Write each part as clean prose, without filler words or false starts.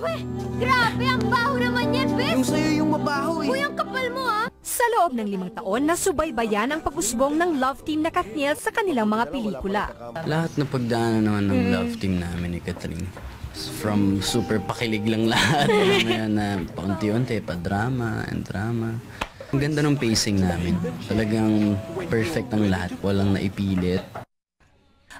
Weh, grabe, ang baho naman yan, bes! Yung sa'yo yung mabaho eh. Uy, ang kapal mo, ha? Sa loob ng 5 taon, nasubaybayan ang pag-usbong ng love team na Kathniel sa kanilang mga pelikula. Lahat na pagdaanan naman ng love team namin ni Catherine. From super pakilig lang lahat. Alam na paunti-unti, pa-drama and drama. Ang ganda ng pacing namin. Talagang perfect ang lahat. Walang naipilit.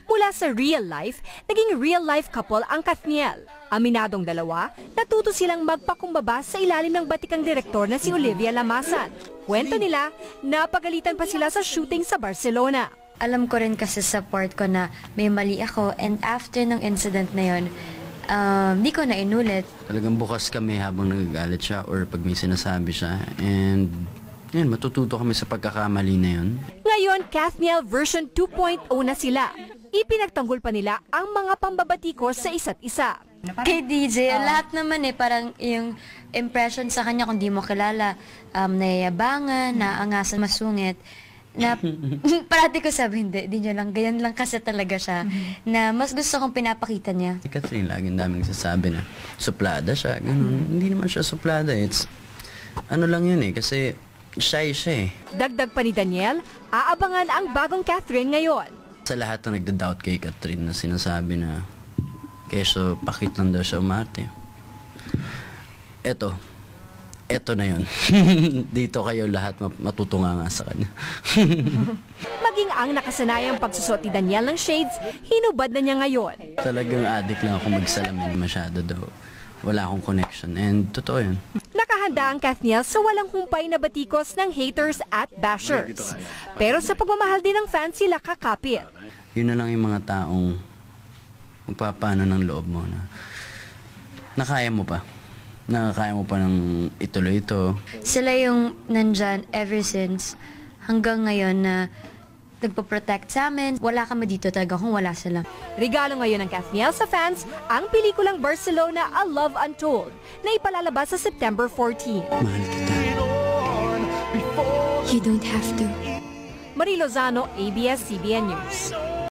Mula sa real life, naging real life couple ang Kathniel. Aminadong dalawa, natuto silang magpakumbaba sa ilalim ng batikang direktor na si Olivia Lamasan. Kwento nila, napagalitan pa sila sa shooting sa Barcelona. Alam ko rin kasi sa part ko na may mali ako, and after ng incident na yon, di ko na inulit. Talagang bukas kami habang nagagalit siya or pag may sinasabi siya. And yan, matututo kami sa pagkakamali na yun. Ngayon, Kathniel version 2.0 na sila. Ipinagtanggol pa nila ang mga pambabatikos sa isa't isa. Kay DJ, lahat naman parang yung impression sa kanya kung di mo kilala, nayayabangan, naangasan, masungit, na parati ko sabi, hindi nyo lang, ganyan lang kasi talaga siya, na mas gusto kong pinapakita niya. Si Catherine, laging daming sasabi na suplada siya, ganun. Hindi naman siya suplada, it's ano lang yun kasi shy siya eh. Dagdag pa ni Daniel, aabangan ang bagong Catherine ngayon. Sa lahat na nagda-doubt kay Catherine na sinasabi na keso pakit lang daw siya umarte. Eto na yun. Dito kayo lahat matutunga nga sa kanya. Maging ang nakasanayang pagsusot ni Daniel ng shades, hinubad na niya ngayon. Talagang addict lang ako magsalamin masyado daw. Wala akong connection and totoo yun. Nakahanda ang Kathniel sa walang humpay na batikos ng haters at bashers. Pero sa pagmamahal din ng fans sila kakapit. Yun na lang yung mga taong magpapano ng loob mo na nakaya mo pa. Nakakaya mo pa ng ituloy ito. Sila yung nandyan ever since hanggang ngayon na nagpo-protect sa amin. Wala kami dito talaga kung wala sila. Regalo ngayon ng Kathniel sa fans ang pelikulang Barcelona, A Love Untold na ipalalabas sa September 14. Mahal kita. You don't have to. Marie Lozano, ABS-CBN News.